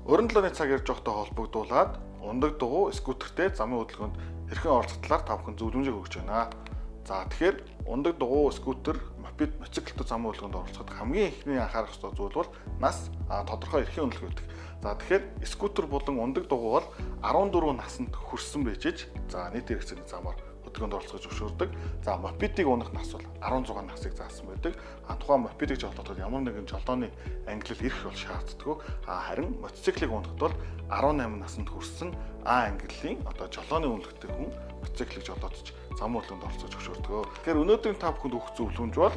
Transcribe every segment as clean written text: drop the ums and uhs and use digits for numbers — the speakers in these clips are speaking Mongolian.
Өрн талааны цаг ярьж байхдаа холбогдуулаад ундаг дугуй скутертэй замын хөдөлгөөнд хэрхэн оролцох талаар та бүхэн зөвлөмжийг өгч байна. За тэгэхээр ундаг дугуй скутер, мопед, мотоциклтэй замын хөдөлгөөнд оролцоход хамгийн ихний анхаарах ёстой зүйл бол нас тодорхой эрхийн үнэлгээ үүдэг. За тэгэхээр скутер болон ундаг дугуй бол 14 наснд хүрсэн байж ич за нийт хэрэгцээний замаар хөдөлгөөнд оролцож зөвшөөрдөг. За мопедыг унах нас бол 16 насыг заасан байдаг. Тухайн мопедыг жолоодоход ямар нэгэн жолооны ангилал ирэх бол шаарддаг. Харин мотоциклыг унахад бол 18 наснд хүрсэн ангиллын жолооны үнэлгээтэй хүн мотоциклыг жолоодож замын хөдөлгөөнд оролцож зөвшөөрдөг. Тэгэхээр өнөөдрийн та бүхэнд өгөх зөвлөмж бол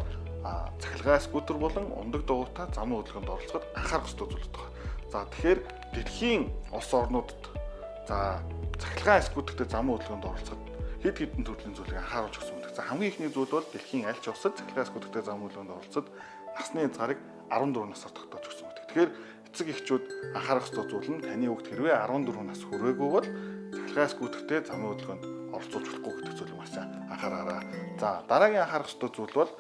цахилгаан скутер болон ундаг дугуйтай замын хөдөлгөөнд оролцоход анхаарах ёстой зүйл байна. За тэгэхээр дэлхийн улс орнуудад цахилгаан скутертэй замын хөдөлгөөнд оролцоход хэд хэдэн төрлийн зүйлийг анхааруулж өгсөн байдаг. За хамгийн ихний зүйл бол дэлхийн аль ч улсад цахилгаан скутертэй замын хөдөлгөөнд оролцоход насны зарыг 14 насаар тогтоож өгсөн байдаг. Тэгэхээр эцэг эхчүүд анхаарах ёстой зүйл нь таны хүүхд хэрвээ 14 нас хүрээгүй бол цахилгаан скутертэй замын хөдөлгөөнд оролцуулж болохгүй гэдэг зүйлийг маш анхаараарай. За дараагийн анхаарах ёстой зүйл бол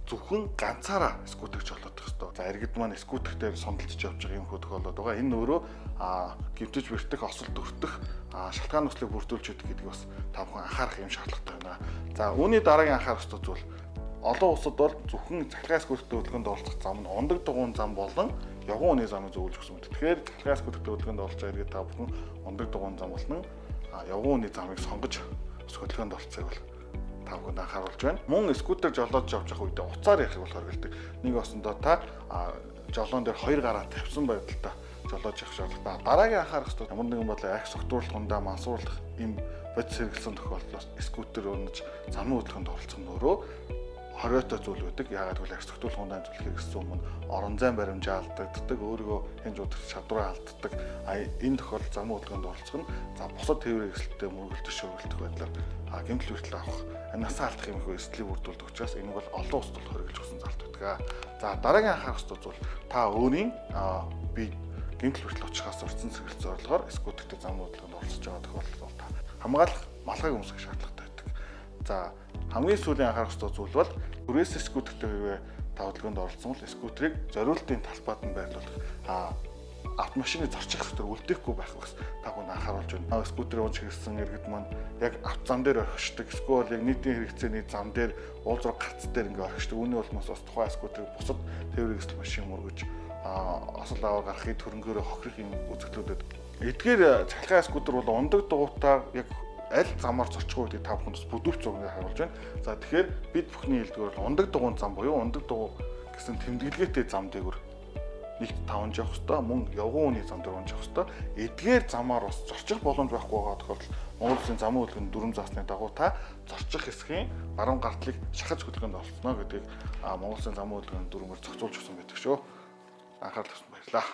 зөвхөн ганцаараа скутерыг жолоодох ёстой. За иргэд маань скутерээр сомдолж явж байгаа юм хөдөлгөөлөд байгаа. Энэ өөрөө гимтэж бэртэх, осол дөртөх шалтгаан нөхцөлийг бүрдүүлж өгдөг гэдгийг бас та бүхэн анхаарах юм шаардлагатай байна. За үүний дараагийн анхаарах ёстой зүйл олон улсад бол зөвхөн цахилгаан скутертэй хөдөлгөөнд оролцох зам нь ундаг дугуйн зам болон явган хүний замыг зөвлөж өгсөн мэт. Тэгэхээр цахилгаан скутертэй хөдөлгөөнд оролцох иргэд та бүхэн ундаг дугуйн зам болон явган хүний замыг сонгож хөдөлгөөнд оролцохыг бол та бүхэнд анхааруулж байна. Мөн скутер жолоодж явж байгаа үедээ уцаар ярих бол хоригддаг. Нэг осондоо та жолоон дээр хоёр гараа тавьсан байдалтай жолоож явах шаардлагатай. Дараагийн анхаарах ёстой ямар нэгэн бодлоо ахис огтруулах ундаа мансуурлах юм бодис хэрэглэсэн тохиолдолд скутер унаж замын хөдөлгөөнд оролцох нь өөрөө хориотой зүйл байдаг. Яагаад гэвэл ахис огтруулах ундаа зүйл хэрэглэсэн өмнө орон зайн баримжаа алдагддаг, өөрийгөө хянж удирдах чадвараа алддаг. Энэ тохиолдолд замын хөдөлгөөнд оролцох нь бусад тээвэр хэрэгсэлтэй мөргөлдөж шөргөлдөх байдлаар гэмтэл хүртэл авах насаа алдах юм их эслийг бүрдүүлдэг учраас энэ бол олон улсад бол хориглож өгсөн залт байдаг. За дараагийн анхаарах ёстой зүйл та өөрийн бие гэмтэл хүртэл очихаас урьдчилан сэргэлт зорилгоор скутертэй замын хөдөлгөөнд оролцож байгаа тохиолдолд та хамгаалах малгайг өмсөх шаардлагатай байдаг. За хамгийн сүүлийн анхаарах ёстой зүйл бол түрээсээ скутертэй хэрвээ та хөдөлгөөнд оролцсон бол скутерийг зориултын талбайд нь байрлуулах автомашины зорчих дотор үлдээхгүй байх бас та бүхэн анхааруулж байна. Скутерийг унж хэрэгсэн иргэд маань яг авто зам дээр орхишдаг, эсвэл яг нийтийн хэрэгцээний зам дээр уул зураг гарц дээр ингээ орхишдаг. Үүний улмаас бас тухайн скутерийг бусад тээвэр хэрэгсэл машин мөргөж осол аваа гарахын төрөнгөөрөө хохирох юм үзэгдлүүдэд. Эдгээр цахилгаан скутер бол ундаг дугуйтаа яг аль замаар зорчих үедээ та бүхэнд бас бүдүүрч зургийг харуулж байна. За тэгэхээр бид бүхний хэлдгээр бол ундаг дугуйн зам буюу ундаг дугуй гэсэн тэмдэглэгээтэй зам дээгүүр нэгт тавж явах хэвээр мөн явган хүний зам дээр унж явах хэвээр эдгээр замаар бас зорчих боломж байхгүй байгаа тохиолдолд Монгол Улсын замын хөдөлгөөний дүрм заасны дагуу та зорчих хэсгийн баруун гартлыг шахаж хөдөлгөөнд оролцоно гэдгийг Монгол Улсын замын хөдөлгөөний дүрмээр зохицуулж өгсөн байдаг шүү. Анхаарал тавьсан баярлалаа.